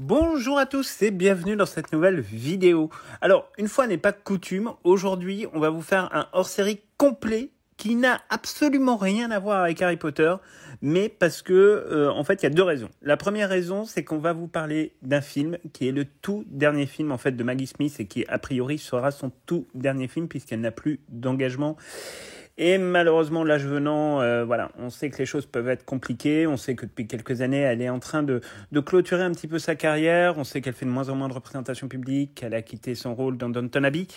Bonjour à tous et bienvenue dans cette nouvelle vidéo. Alors, une fois n'est pas coutume, aujourd'hui on va vous faire un hors-série complet qui n'a absolument rien à voir avec Harry Potter, mais parce que, en fait, il y a deux raisons. La première raison, c'est qu'on va vous parler d'un film qui est le tout dernier film en fait de Maggie Smith et qui, a priori, sera son tout dernier film puisqu'elle n'a plus d'engagement. Et malheureusement, l'âge venant, voilà, on sait que les choses peuvent être compliquées. On sait que depuis quelques années, elle est en train de clôturer un petit peu sa carrière. On sait qu'elle fait de moins en moins de représentations publiques, qu'elle a quitté son rôle dans Downton Abbey.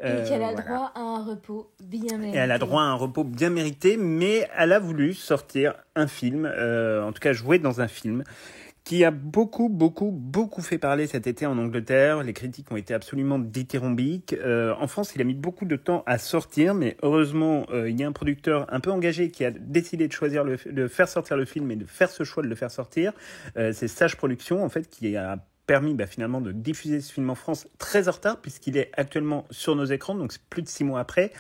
Et qu'elle a droit à un repos bien mérité. Et elle a droit à un repos bien mérité, mais elle a voulu sortir un film, en tout cas jouer dans un film, qui a beaucoup fait parler cet été en Angleterre. Les critiques ont été absolument dithyrambiques. En France, il a mis beaucoup de temps à sortir, mais heureusement, il y a un producteur un peu engagé qui a décidé de choisir de faire sortir le film et de faire ce choix de le faire sortir. C'est Sage Productions, en fait, qui a permis finalement de diffuser ce film en France très en retard, puisqu'il est actuellement sur nos écrans, donc c'est plus de 6 mois après,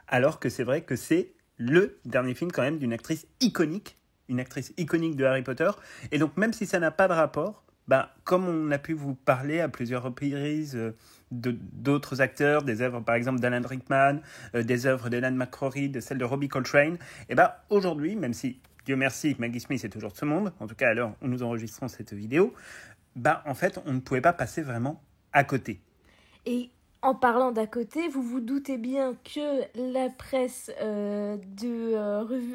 alors que c'est vrai que c'est le dernier film quand même d'une actrice iconique, une actrice iconique de Harry Potter. Et donc, même si ça n'a pas de rapport, comme on a pu vous parler à plusieurs reprises d'autres acteurs, des œuvres par exemple d'Alan Rickman, des œuvres d'Ellen McCrory, de celles de Robbie Coltrane, et aujourd'hui, même si, Dieu merci, Maggie Smith est toujours de ce monde, en tout cas à l'heure où nous enregistrons cette vidéo, en fait, on ne pouvait pas passer vraiment à côté. Et en parlant d'à côté, vous vous doutez bien que la presse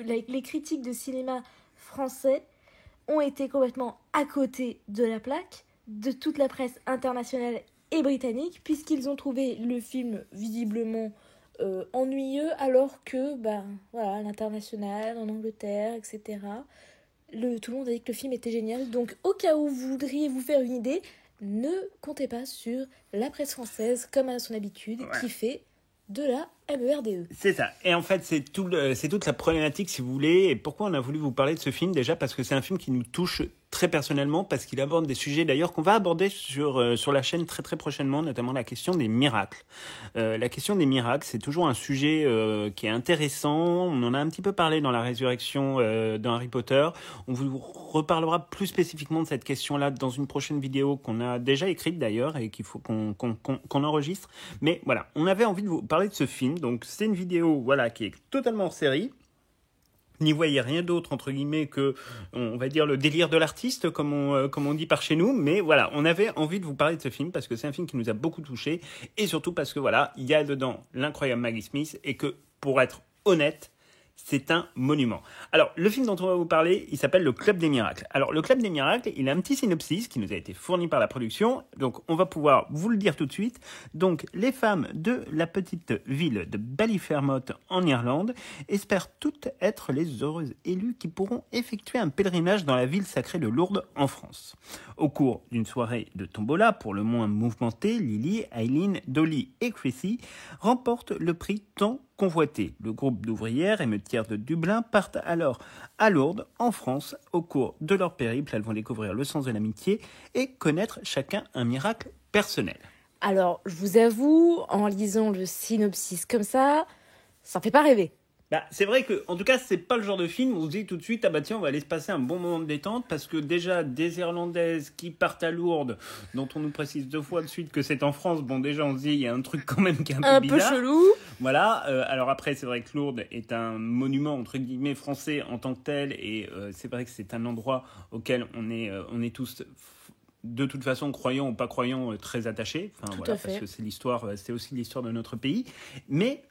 les critiques de cinéma français ont été complètement à côté de la plaque de toute la presse internationale et britannique, puisqu'ils ont trouvé le film visiblement ennuyeux, alors que, à l'international, en Angleterre, etc., tout le monde a dit que le film était génial. Donc, au cas où vous voudriez vous faire une idée, ne comptez pas sur la presse française, comme à son habitude, qui fait de la MERDE. C'est ça. Et en fait, c'est toute la problématique, si vous voulez. Et pourquoi on a voulu vous parler de ce film ? Déjà parce que c'est un film qui nous touche très personnellement, parce qu'il aborde des sujets d'ailleurs qu'on va aborder sur la chaîne très très prochainement, notamment la question des miracles. La question des miracles, c'est toujours un sujet qui est intéressant. On en a un petit peu parlé dans la résurrection dans Harry Potter. On vous reparlera plus spécifiquement de cette question-là dans une prochaine vidéo qu'on a déjà écrite d'ailleurs et qu'il faut qu'on enregistre. Mais voilà, on avait envie de vous parler de ce film. Donc c'est une vidéo qui est totalement hors série. N'y voyez rien d'autre, entre guillemets, que, on va dire, le délire de l'artiste, comme on dit par chez nous. Mais voilà, on avait envie de vous parler de ce film parce que c'est un film qui nous a beaucoup touchés. Et surtout parce que il y a dedans l'incroyable Maggie Smith et que, pour être honnête, c'est un monument. Alors, le film dont on va vous parler, il s'appelle Le Club des Miracles. Alors, Le Club des Miracles, il a un petit synopsis qui nous a été fourni par la production. Donc, on va pouvoir vous le dire tout de suite. Donc, les femmes de la petite ville de Ballyfermot en Irlande espèrent toutes être les heureuses élues qui pourront effectuer un pèlerinage dans la ville sacrée de Lourdes en France. Au cours d'une soirée de tombola, pour le moins mouvementée, Lily, Eileen, Dolly et Chrissy remportent le prix tant convoité. Le groupe d'ouvrières émeutières de Dublin partent alors à Lourdes, en France. Au cours de leur périple, elles vont découvrir le sens de l'amitié et connaître chacun un miracle personnel. Alors, je vous avoue, en lisant le synopsis comme ça ne fait pas rêver. C'est vrai que, en tout cas, c'est pas le genre de film où on se dit tout de suite, tiens, on va aller se passer un bon moment de détente, parce que déjà, des Irlandaises qui partent à Lourdes, dont on nous précise 2 fois de suite que c'est en France, déjà, on se dit, il y a un truc quand même qui est un peu bizarre. Un peu chelou. Voilà, alors après, c'est vrai que Lourdes est un monument, entre guillemets, français en tant que tel, et c'est vrai que c'est un endroit auquel on est tous, de toute façon, croyants ou pas croyants, très attachés. Parce que c'est aussi l'histoire de notre pays. Mais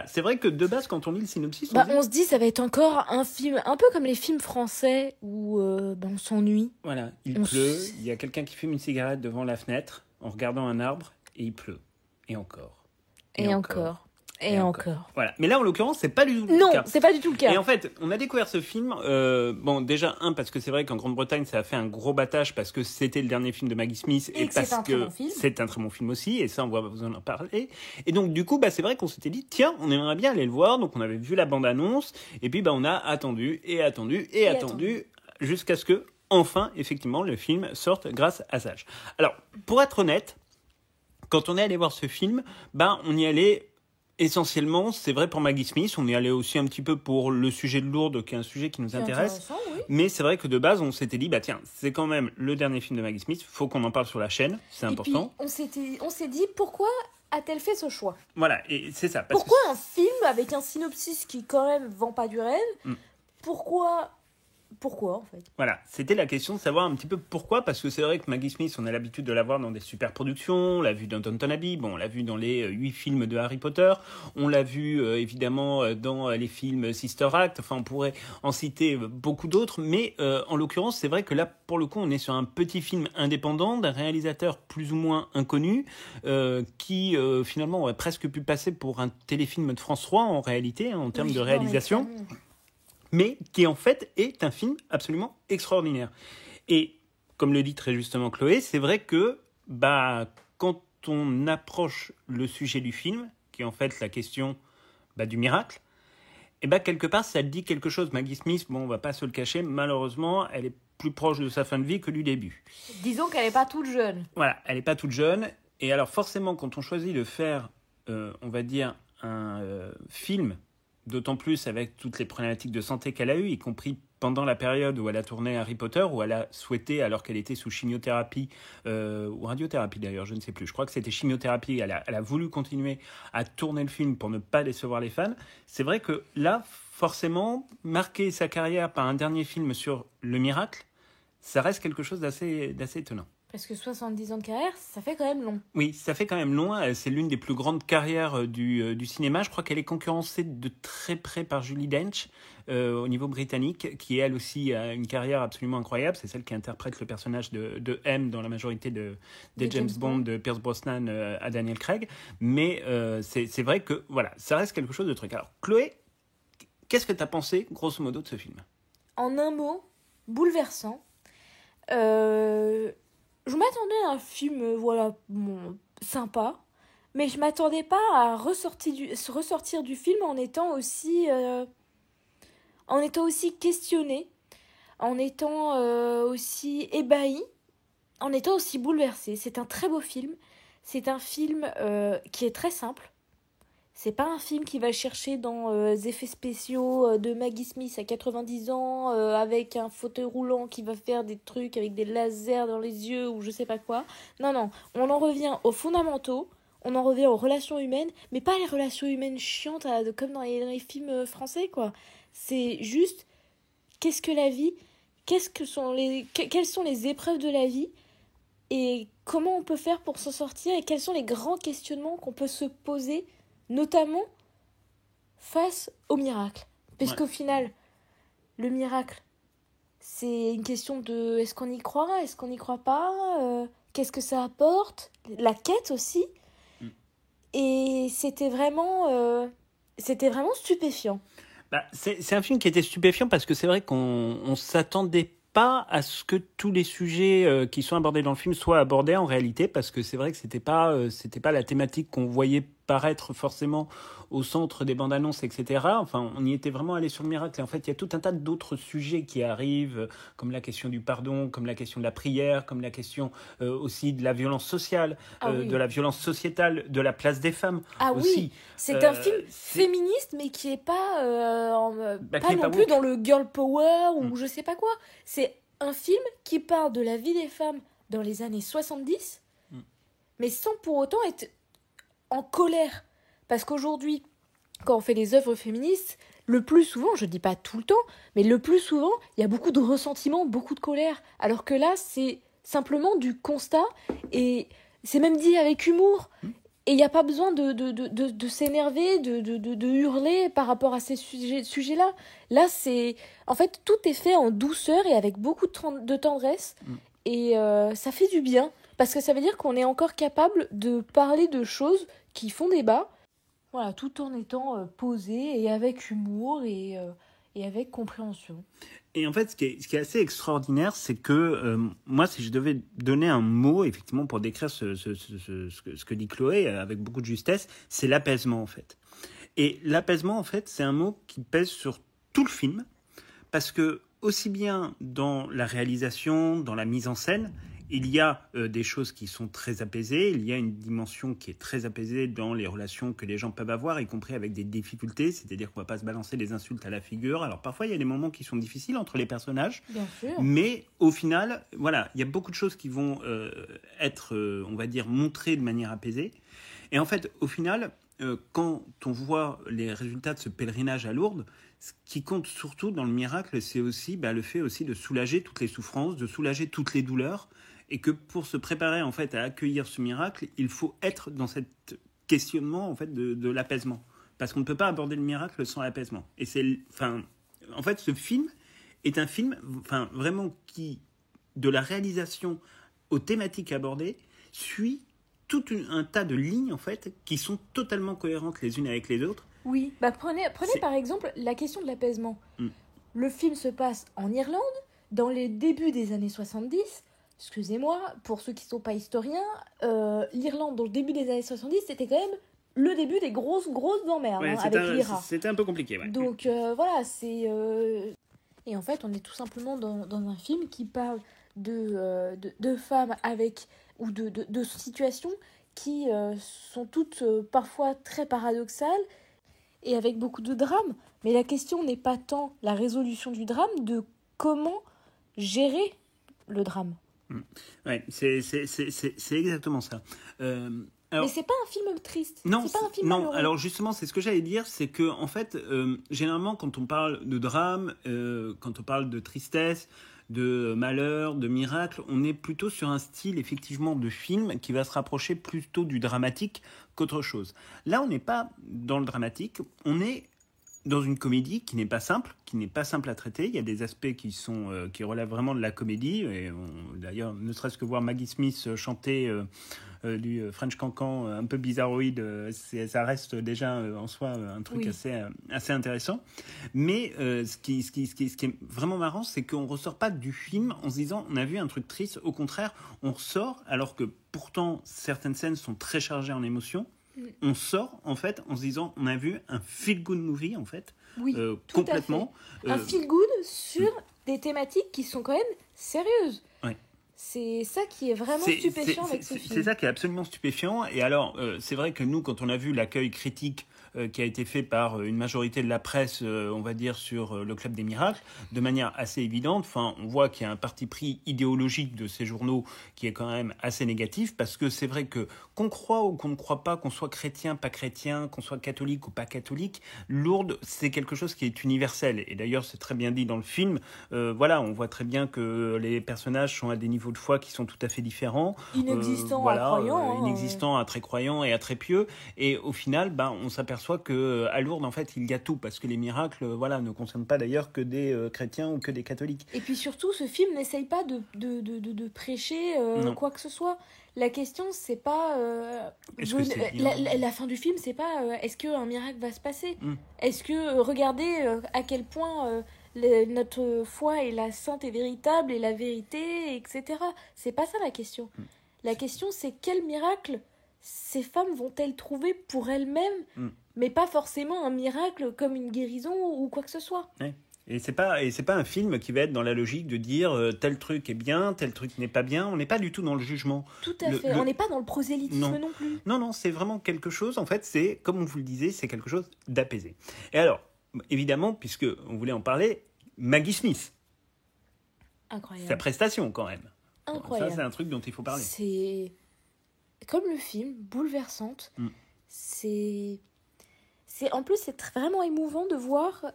c'est vrai que de base, quand on lit le synopsis, on se dit ça va être encore un film un peu comme les films français où on s'ennuie. Voilà, il pleut, il y a quelqu'un qui fume une cigarette devant la fenêtre en regardant un arbre et il pleut. Et encore. Et encore. Et encore. Voilà. Mais là, en l'occurrence, c'est pas du tout le cas. Non, c'est pas du tout le cas. Et en fait, on a découvert ce film, déjà, parce que c'est vrai qu'en Grande-Bretagne, ça a fait un gros battage parce que c'était le dernier film de Maggie Smith et parce que c'est un très bon film aussi, et ça, on va vous en parler. Et donc, du coup, c'est vrai qu'on s'était dit, tiens, on aimerait bien aller le voir, donc on avait vu la bande-annonce, et puis, on a attendu, jusqu'à ce que, enfin, effectivement, le film sorte grâce à Sage. Alors, pour être honnête, quand on est allé voir ce film, on y allait essentiellement, c'est vrai pour Maggie Smith. On est allé aussi un petit peu pour le sujet de Lourdes, qui est un sujet qui nous intéresse. Oui. Mais c'est vrai que de base, on s'était dit, bah tiens, c'est quand même le dernier film de Maggie Smith. Faut qu'on en parle sur la chaîne. C'est important. Et puis, on s'est dit, pourquoi a-t-elle fait ce choix ? Voilà, et c'est ça. Pourquoi un film avec un synopsis qui quand même vend pas du rêve ? Pourquoi en fait ? Voilà, c'était la question de savoir un petit peu pourquoi, parce que c'est vrai que Maggie Smith, on a l'habitude de la voir dans des super productions, on l'a vu dans Downton Abbey, on l'a vu dans les 8 films de Harry Potter, on l'a vu évidemment dans les films Sister Act, enfin on pourrait en citer beaucoup d'autres, mais en l'occurrence c'est vrai que là pour le coup on est sur un petit film indépendant d'un réalisateur plus ou moins inconnu, qui finalement aurait presque pu passer pour un téléfilm de France 3 en réalité, en termes de réalisation. Mais qui en fait est un film absolument extraordinaire. Et comme le dit très justement Chloé, c'est vrai que quand on approche le sujet du film, qui est en fait la question du miracle, et quelque part ça dit quelque chose. Maggie Smith, on va pas se le cacher, malheureusement, elle est plus proche de sa fin de vie que du début. Disons qu'elle n'est pas toute jeune. Voilà, elle n'est pas toute jeune. Et alors forcément, quand on choisit de faire, on va dire, un film, d'autant plus avec toutes les problématiques de santé qu'elle a eues, y compris pendant la période où elle a tourné Harry Potter, où elle a souhaité, alors qu'elle était sous chimiothérapie, ou radiothérapie d'ailleurs, je ne sais plus, je crois que c'était chimiothérapie, elle a voulu continuer à tourner le film pour ne pas décevoir les fans. C'est vrai que là, forcément, marquer sa carrière par un dernier film sur le miracle, ça reste quelque chose d'assez étonnant. Parce que 70 ans de carrière, ça fait quand même long. Oui, ça fait quand même long. C'est l'une des plus grandes carrières du cinéma. Je crois qu'elle est concurrencée de très près par Judi Dench au niveau britannique, qui elle aussi a une carrière absolument incroyable. C'est celle qui interprète le personnage de M dans la majorité des James Bond, de Pierce Brosnan à Daniel Craig. Mais c'est vrai que voilà, ça reste quelque chose de truc. Alors, Chloé, qu'est-ce que tu as pensé, grosso modo, de ce film ? En un mot, bouleversant. Je m'attendais à un film sympa, mais je m'attendais pas à ressortir du film en étant aussi questionné, en étant aussi ébahi, en étant aussi bouleversé. C'est un très beau film. C'est un film qui est très simple. C'est pas un film qui va chercher dans les effets spéciaux de Maggie Smith à 90 ans avec un fauteuil roulant qui va faire des trucs avec des lasers dans les yeux ou je sais pas quoi. Non, on en revient aux fondamentaux, on en revient aux relations humaines, mais pas les relations humaines chiantes comme dans les films français, quoi. C'est juste, qu'est-ce que la vie ? Quelles sont les épreuves de la vie ? Et comment on peut faire pour s'en sortir ? Et quels sont les grands questionnements qu'on peut se poser, notamment face au miracle. Parce qu'au final, le miracle, c'est une question de est-ce qu'on y croit, est-ce qu'on n'y croit pas, qu'est-ce que ça apporte, la quête aussi. Et c'était vraiment stupéfiant. C'est un film qui était stupéfiant parce que c'est vrai qu'on s'attendait pas à ce que tous les sujets qui sont abordés dans le film soient abordés en réalité, parce que c'est vrai que c'était pas la thématique qu'on voyait paraître forcément au centre des bandes annonces, etc. Enfin, on y était vraiment allé sur le miracle. Et en fait, il y a tout un tas d'autres sujets qui arrivent, comme la question du pardon, comme la question de la prière, comme la question aussi de la violence sociale, de la violence sociétale, de la place des femmes aussi. Oui, c'est un film féministe, mais qui est pas non plus dans le girl power ou je sais pas quoi. C'est un film qui parle de la vie des femmes dans les années 70, mais sans pour autant être en colère. Parce qu'aujourd'hui, quand on fait des œuvres féministes, le plus souvent, je dis pas tout le temps, mais le plus souvent, il y a beaucoup de ressentiment, beaucoup de colère. Alors que là, c'est simplement du constat, et c'est même dit avec humour. Et il n'y a pas besoin de s'énerver, de hurler par rapport à ces sujets-là. Là, en fait, tout est fait en douceur et avec beaucoup de tendresse. Et ça fait du bien, parce que ça veut dire qu'on est encore capable de parler de choses qui font débat, voilà, tout en étant posé et avec humour et avec compréhension. Et en fait, ce qui est assez extraordinaire, c'est que moi, si je devais donner un mot, effectivement, pour décrire ce que dit Chloé avec beaucoup de justesse, c'est l'apaisement, en fait. Et l'apaisement, en fait, c'est un mot qui pèse sur tout le film, parce que aussi bien dans la réalisation, dans la mise en scène, il y a des choses qui sont très apaisées, il y a une dimension qui est très apaisée dans les relations que les gens peuvent avoir, y compris avec des difficultés, c'est-à-dire qu'on ne va pas se balancer des insultes à la figure. Alors parfois, il y a des moments qui sont difficiles entre les personnages, Bien sûr. mais au final, voilà, il y a beaucoup de choses qui vont être, on va dire, montrées de manière apaisée. Et en fait, au final, quand on voit les résultats de ce pèlerinage à Lourdes, ce qui compte surtout dans le miracle, c'est aussi le fait aussi de soulager toutes les souffrances, de soulager toutes les douleurs, et que pour se préparer en fait à accueillir ce miracle, il faut être dans cet questionnement en fait de l'apaisement, parce qu'on ne peut pas aborder le miracle sans l'apaisement. Et en fait, ce film est un film, vraiment qui, de la réalisation aux thématiques abordées, suit tout un tas de lignes en fait qui sont totalement cohérentes les unes avec les autres. Oui, prenez par exemple la question de l'apaisement. Le film se passe en Irlande, dans les débuts des années 70. Excusez-moi, pour ceux qui ne sont pas historiens, l'Irlande, dans le début des années 70, c'était quand même le début des grosses emmerdes avec l'IRA. C'était un peu compliqué, ouais. Donc voilà, c'est... Et en fait, on est tout simplement dans un film qui parle de femmes avec... ou de situations qui sont toutes parfois très paradoxales et avec beaucoup de drame. Mais la question n'est pas tant la résolution du drame, de comment gérer le drame. Ouais, c'est exactement ça. Mais c'est pas un film triste. Non, c'est pas un film non. malheureux. Alors justement, c'est ce que j'allais dire, c'est que en fait, généralement, quand on parle de drame, quand on parle de tristesse, de malheur, de miracle, on est plutôt sur un style effectivement de film qui va se rapprocher plutôt du dramatique qu'autre chose. Là, on n'est pas dans le dramatique, on est dans une comédie qui n'est pas simple à traiter. Il y a des aspects qui relèvent vraiment de la comédie. Et d'ailleurs, ne serait-ce que voir Maggie Smith chanter du French Cancan un peu bizarroïde, ça reste déjà en soi un truc assez intéressant. Mais ce qui est vraiment marrant, c'est qu'on ne ressort pas du film en se disant on a vu un truc triste. Au contraire, on ressort, alors que pourtant certaines scènes sont très chargées en émotions. On sort en fait en se disant on a vu un feel-good movie en fait, complètement. Un feel-good sur des thématiques qui sont quand même sérieuses. Ouais. C'est ça qui est vraiment stupéfiant avec ce film. C'est ça qui est absolument stupéfiant. Et alors, c'est vrai que nous, quand on a vu l'accueil critique qui a été fait par une majorité de la presse, on va dire, sur le Club des Miracles, de manière assez évidente, on voit qu'il y a un parti pris idéologique de ces journaux qui est quand même assez négatif, parce que c'est vrai que qu'on croit ou qu'on ne croit pas, qu'on soit chrétien, pas chrétien, qu'on soit catholique ou pas catholique, Lourdes, c'est quelque chose qui est universel. Et d'ailleurs, c'est très bien dit dans le film. On voit très bien que les personnages sont à des niveaux de foi qui sont tout à fait différents. Inexistants à croyants. Inexistants à très croyants et à très pieux. Et au final, on s'aperçoit qu'à Lourdes, en fait, il y a tout. Parce que les miracles, ne concernent pas d'ailleurs que des chrétiens ou que des catholiques. Et puis surtout, ce film n'essaye pas de prêcher quoi que ce soit. La question, c'est pas... la fin du film, c'est pas est-ce qu'un miracle va se passer. Est-ce que, regardez à quel point... notre foi est la sainte et véritable et la vérité, etc. C'est pas ça la question. La question, c'est quel miracle ces femmes vont-elles trouver pour elles-mêmes, mais pas forcément un miracle comme une guérison ou quoi que ce soit. Ouais. Et c'est pas un film qui va être dans la logique de dire tel truc est bien, tel truc n'est pas bien. On n'est pas du tout dans le jugement. Tout à fait. On n'est pas dans le prosélytisme non plus. Non, c'est vraiment quelque chose, en fait, c'est, comme on vous le disait, c'est quelque chose d'apaisé. Et alors, évidemment, puisque on voulait en parler, Maggie Smith. Incroyable. Sa prestation, quand même. Incroyable. Ça, c'est un truc dont il faut parler. C'est comme le film, bouleversante. En plus, c'est vraiment émouvant de voir.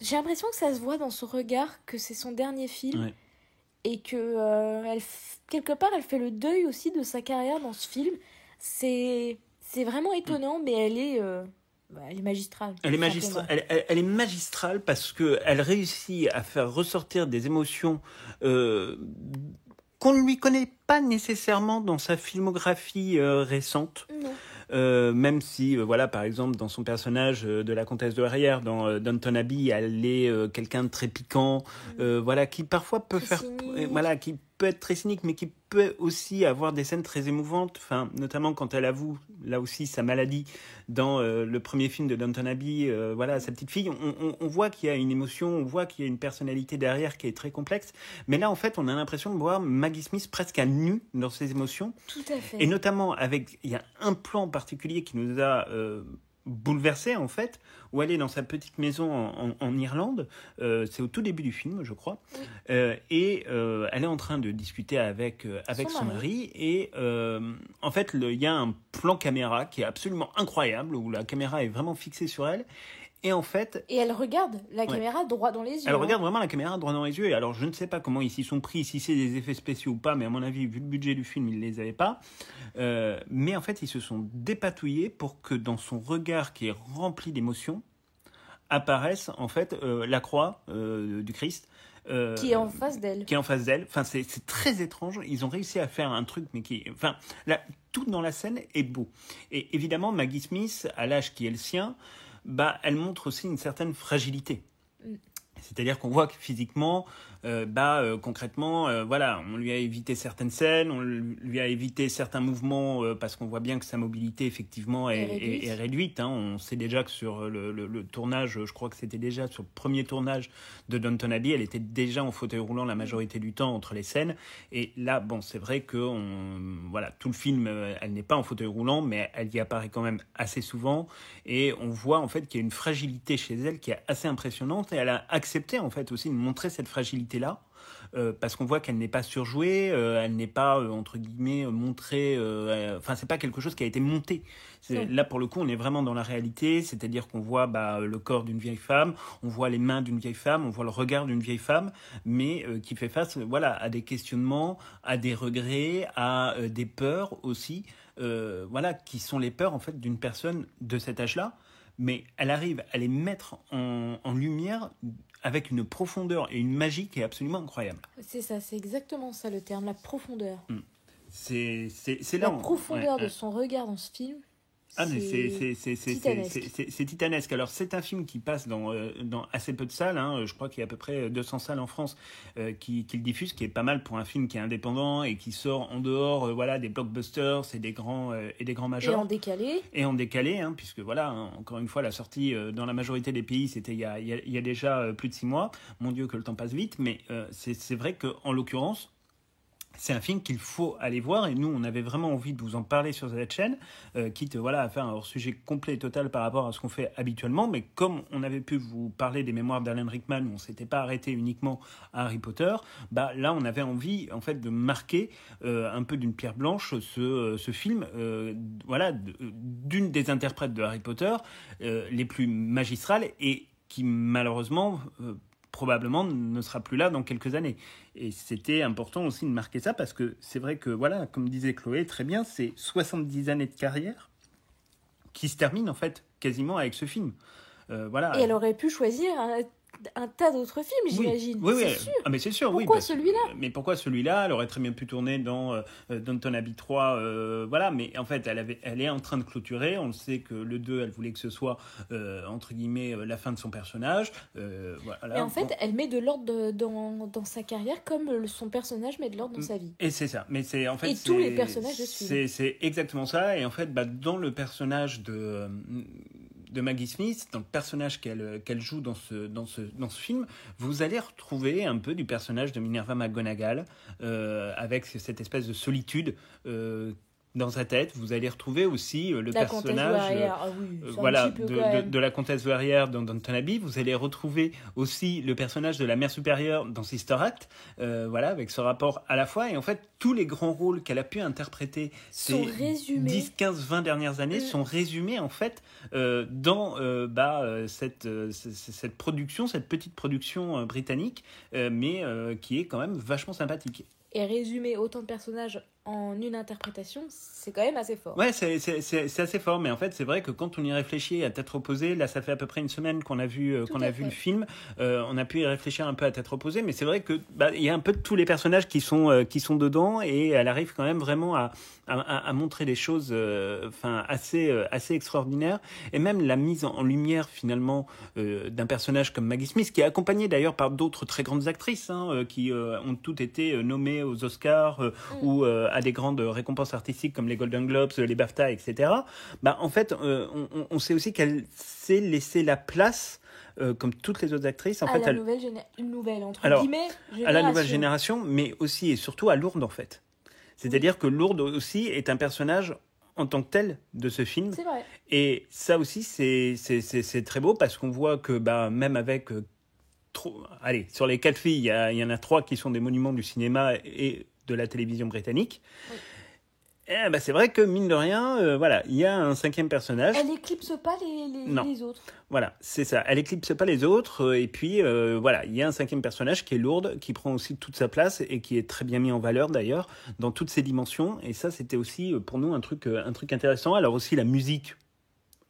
J'ai l'impression que ça se voit dans son regard que c'est son dernier film. Ouais. Et que quelque part, elle fait le deuil aussi de sa carrière dans ce film. C'est vraiment étonnant, mais elle est magistrale. Elle est magistrale parce qu'elle réussit à faire ressortir des émotions qu'on ne lui connaît pas nécessairement dans sa filmographie récente. Non. Même si, par exemple, dans son personnage de la comtesse de Harrière, dans Downton Abbey, elle est quelqu'un de très piquant, qui parfois peut peut être très cynique, mais qui peut aussi avoir des scènes très émouvantes, enfin, notamment quand elle avoue, là aussi, sa maladie dans le premier film de Downton Abbey, voilà, sa petite fille. On voit qu'il y a une émotion, on voit qu'il y a une personnalité derrière qui est très complexe. Mais là, en fait, on a l'impression de voir Maggie Smith presque à nu dans ses émotions. Tout à fait. Et notamment, il y a un plan particulier qui nous a bouleversé, en fait, où elle est dans sa petite maison en Irlande. C'est au tout début du film, je crois. Oui. Et elle est en train de discuter avec son mari. Et en fait, il y a un plan caméra qui est absolument incroyable, où la caméra est vraiment fixée sur elle. Et en fait... Et elle regarde la caméra droit dans les yeux. Elle regarde vraiment la caméra droit dans les yeux. Et alors, je ne sais pas comment ils s'y sont pris, si c'est des effets spéciaux ou pas, mais à mon avis, vu le budget du film, ils ne les avaient pas. Mais en fait, ils se sont dépatouillés pour que dans son regard qui est rempli d'émotions, apparaisse en fait la croix du Christ. Qui est en face d'elle. Qui est en face d'elle. Enfin, c'est très étrange. Ils ont réussi à faire un truc, mais qui... Enfin, là, tout dans la scène est beau. Et évidemment, Maggie Smith, à l'âge qui est le sien, bah, elle montre aussi une certaine fragilité. C'est-à-dire qu'on voit que physiquement, concrètement, voilà, on lui a évité certaines scènes, on lui a évité certains mouvements parce qu'on voit bien que sa mobilité effectivement est réduite. Hein. On sait déjà que sur le tournage, je crois que c'était déjà sur le premier tournage de Downton Abbey, elle était déjà en fauteuil roulant la majorité du temps entre les scènes. Et là, bon, c'est vrai que voilà, tout le film, elle n'est pas en fauteuil roulant, mais elle y apparaît quand même assez souvent. Et on voit en fait qu'il y a une fragilité chez elle qui est assez impressionnante. Et elle a accepté en fait aussi de montrer cette fragilité-là, parce qu'on voit qu'elle n'est pas surjouée, elle n'est pas entre guillemets montrée, enfin c'est pas quelque chose qui a été monté. Là pour le coup on est vraiment dans la réalité, c'est-à-dire qu'on voit le corps d'une vieille femme, on voit les mains d'une vieille femme, on voit le regard d'une vieille femme, mais qui fait face voilà à des questionnements, à des regrets, à des peurs aussi, voilà qui sont les peurs en fait d'une personne de cet âge-là. Mais elle arrive à les mettre en lumière avec une profondeur et une magie qui est absolument incroyable. C'est ça, c'est exactement ça le terme, la profondeur. C'est là la profondeur de son regard dans ce film. Ah, mais c'est titanesque. Alors, c'est un film qui passe dans assez peu de salles. Hein. Je crois qu'il y a à peu près 200 salles en France qui le diffusent, qui est pas mal pour un film qui est indépendant et qui sort en dehors voilà, des blockbusters et des grands majors. Et en décalé, hein, puisque voilà, hein, encore une fois, la sortie dans la majorité des pays, c'était il y a déjà plus de 6 mois. Mon Dieu, que le temps passe vite. Mais c'est vrai qu'en l'occurrence, c'est un film qu'il faut aller voir et nous on avait vraiment envie de vous en parler sur cette chaîne, quitte voilà, à faire un hors-sujet complet et total par rapport à ce qu'on fait habituellement, mais comme on avait pu vous parler des mémoires d'Alan Rickman où on ne s'était pas arrêté uniquement à Harry Potter, là on avait envie en fait de marquer un peu d'une pierre blanche ce film voilà, d'une des interprètes de Harry Potter les plus magistrales et qui malheureusement probablement ne sera plus là dans quelques années. Et c'était important aussi de marquer ça parce que c'est vrai que, voilà, comme disait Chloé très bien, c'est 70 années de carrière qui se terminent en fait quasiment avec ce film. Voilà. Et elle aurait pu choisir un tas d'autres films, j'imagine. Oui, c'est sûr. Ah, mais c'est sûr, pourquoi oui. Celui-là Mais pourquoi celui-là? Elle aurait très bien pu tourner dans Downton Abbey 3, voilà, mais en fait, elle est en train de clôturer. On le sait que le 2, elle voulait que ce soit, entre guillemets, la fin de son personnage. Voilà. Et en fait, elle met de l'ordre dans sa carrière comme son personnage met de l'ordre dans sa vie. Et c'est ça. Mais c'est, en fait, tous les personnages de ce film. C'est exactement ça. Et en fait, dans le personnage de Maggie Smith, dans le personnage qu'elle joue dans ce film, vous allez retrouver un peu du personnage de Minerva McGonagall, avec cette espèce de solitude dans sa tête. Vous allez retrouver aussi le personnage voilà, de la comtesse Verrières dans Downton Abbey. Vous allez retrouver aussi le personnage de la mère supérieure dans Sister Act, voilà, avec ce rapport à la fois. Et en fait, tous les grands rôles qu'elle a pu interpréter ces 10, 15, 20 dernières années sont résumés en fait dans cette production, cette petite production britannique, mais qui est quand même vachement sympathique. Et résumer autant de personnages en une interprétation, c'est quand même assez fort. Ouais, c'est assez fort, mais en fait, c'est vrai que quand on y réfléchit à tête reposée, là, ça fait à peu près une semaine qu'on a vu le film, on a pu y réfléchir un peu à tête reposée, mais c'est vrai que il y a un peu de tous les personnages qui sont dedans, et elle arrive quand même vraiment à montrer des choses assez extraordinaires, et même la mise en lumière finalement d'un personnage comme Maggie Smith, qui est accompagnée d'ailleurs par d'autres très grandes actrices qui ont toutes été nommées aux Oscars ou à des grandes récompenses artistiques comme les Golden Globes, les BAFTA, etc. En fait, on sait aussi qu'elle sait laisser la place comme toutes les autres actrices, en fait, la nouvelle génération. À la nouvelle génération, mais aussi et surtout à Lourdes, en fait. C'est-à-dire que Lourdes aussi est un personnage en tant que tel de ce film. C'est vrai. Et ça aussi, c'est très beau parce qu'on voit que même avec sur les 4 filles, il y en a 3 qui sont des monuments du cinéma et de la télévision britannique. Oui. C'est vrai que mine de rien, il y a un 5e personnage. Elle éclipse pas les autres. Voilà, c'est ça. Elle éclipse pas les autres. Et puis, il y a un 5e personnage qui est Lourdes, qui prend aussi toute sa place et qui est très bien mis en valeur d'ailleurs dans toutes ses dimensions. Et ça, c'était aussi pour nous un truc intéressant. Alors aussi la musique.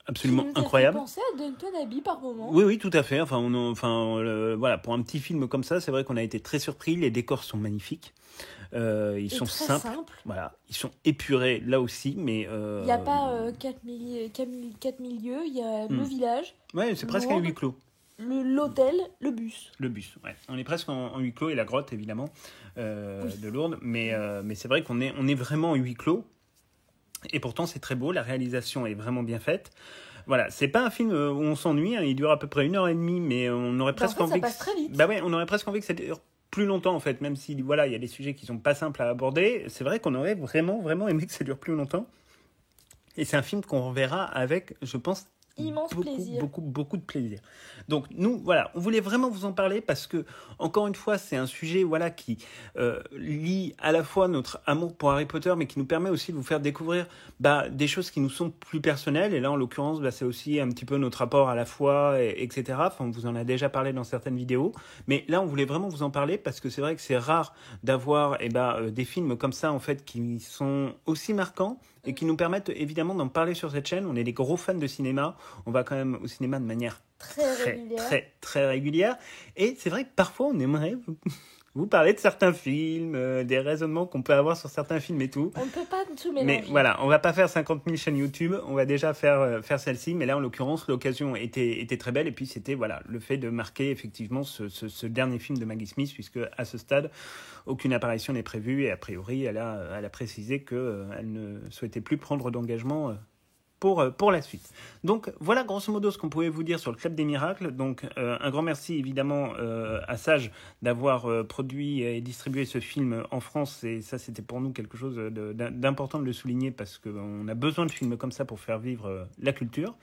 Absolument incroyable. Penser à Downton Abbey par moment. Oui, tout à fait. Pour un petit film comme ça, c'est vrai qu'on a été très surpris. Les décors sont magnifiques. Ils sont simples. Voilà, ils sont épurés là aussi, mais il n'y a pas 4 milieux, il y a le village. Ouais, c'est presque un huis clos. L'hôtel, le bus. Le bus, ouais. On est presque en huis clos et la grotte évidemment de Lourdes, mais c'est vrai qu'on est vraiment en huis clos. Et pourtant, c'est très beau, la réalisation est vraiment bien faite. Voilà, c'est pas un film où on s'ennuie, il dure à peu près 1h30, mais on aurait presque envie. Ça passe très vite. On aurait presque envie que ça dure plus longtemps en fait, même si il y a des sujets qui sont pas simples à aborder. C'est vrai qu'on aurait vraiment aimé que ça dure plus longtemps. Et c'est un film qu'on reverra avec, je pense, beaucoup de plaisir. Donc nous, on voulait vraiment vous en parler parce que, encore une fois, c'est un sujet qui lie à la fois notre amour pour Harry Potter, mais qui nous permet aussi de vous faire découvrir des choses qui nous sont plus personnelles. Et là, en l'occurrence, c'est aussi un petit peu notre rapport à la foi, etc. Enfin, on vous en a déjà parlé dans certaines vidéos. Mais là, on voulait vraiment vous en parler parce que c'est vrai que c'est rare d'avoir des films comme ça, en fait, qui sont aussi marquants et qui nous permettent évidemment d'en parler sur cette chaîne. On est des gros fans de cinéma. On va quand même au cinéma de manière très régulière. Et c'est vrai que parfois, on aimerait vous parler de certains films, des raisonnements qu'on peut avoir sur certains films et tout. On ne peut pas tout mélanger. Mais on va pas faire 50 000 chaînes YouTube. On va déjà faire celle-ci. Mais là, en l'occurrence, l'occasion était très belle. Et puis, c'était le fait de marquer effectivement ce dernier film de Maggie Smith, puisque à ce stade, aucune apparition n'est prévue. Et a priori, elle a précisé qu'elle ne souhaitait plus prendre d'engagement pour la suite. Donc voilà grosso modo ce qu'on pouvait vous dire sur le Club des Miracles. Donc un grand merci évidemment à Sage d'avoir produit et distribué ce film en France, et ça c'était pour nous quelque chose d'important de le souligner parce qu'on a besoin de films comme ça pour faire vivre la culture.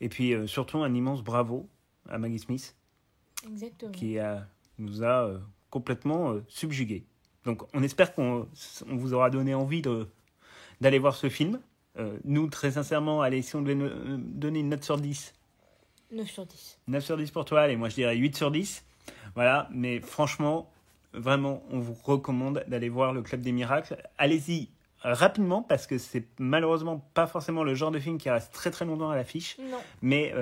Et puis surtout un immense bravo à Maggie Smith. Exactement. Qui nous a complètement subjugués. Donc on espère qu'on vous aura donné envie d'aller voir ce film. Nous, très sincèrement, allez, si on devait donner une note sur 10. 9 sur 10. 9 sur 10 pour toi, allez, moi je dirais 8 sur 10. Voilà, mais franchement, vraiment, on vous recommande d'aller voir le Club des Miracles. Allez-y rapidement, parce que c'est malheureusement pas forcément le genre de film qui reste très très longtemps à l'affiche. Non. Mais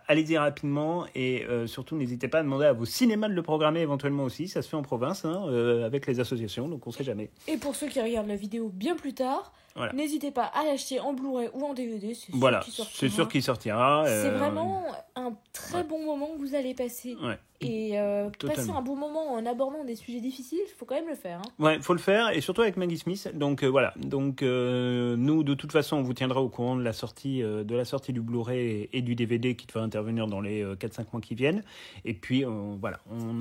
allez-y rapidement, et surtout n'hésitez pas à demander à vos cinémas de le programmer éventuellement aussi. Ça se fait en province, avec les associations, donc on sait jamais. Et pour ceux qui regardent la vidéo bien plus tard, n'hésitez pas à l'acheter en Blu-ray ou en DVD, c'est sûr qu'il sortira. C'est vraiment un très bon moment que vous allez passer. Ouais. Et passer un bon moment en abordant des sujets difficiles, il faut quand même le faire. Ouais, faut le faire, et surtout avec Maggie Smith. Donc nous, de toute façon, on vous tiendra au courant de la sortie du Blu-ray et du DVD qui devrait intervenir dans les 4-5 mois qui viennent. Et puis on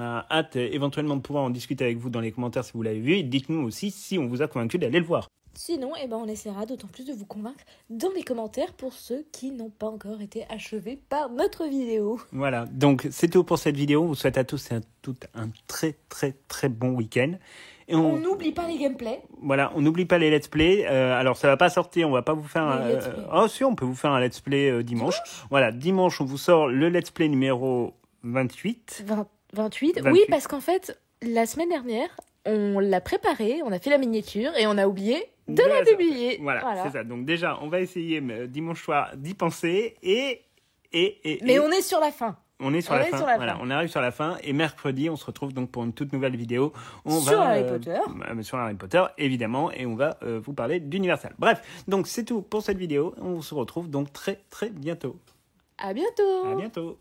a hâte éventuellement de pouvoir en discuter avec vous dans les commentaires si vous l'avez vu. Et dites-nous aussi si on vous a convaincu d'aller le voir. Sinon, on essaiera d'autant plus de vous convaincre dans les commentaires pour ceux qui n'ont pas encore été achevés par notre vidéo. Voilà, donc c'est tout pour cette vidéo. On vous souhaite à tous et à toutes un très très très bon week-end. Et on n'oublie pas les gameplays. Voilà, on n'oublie pas les let's play. Alors ça va pas sortir, on va pas vous faire si, on peut vous faire un let's play dimanche. Voilà, dimanche on vous sort le let's play numéro 28. 28. Oui, parce qu'en fait, la semaine dernière, on l'a préparée, on a fait la miniature et on a oublié de la publier. Voilà, c'est ça. Donc déjà, on va essayer dimanche soir d'y penser Mais on est sur la fin. On est sur la fin. Voilà, on arrive sur la fin et mercredi, on se retrouve donc pour une toute nouvelle vidéo. Harry Potter. Sur Harry Potter, évidemment, et on va vous parler d'Universal. Bref, donc c'est tout pour cette vidéo. On se retrouve donc très très bientôt. À bientôt. À bientôt.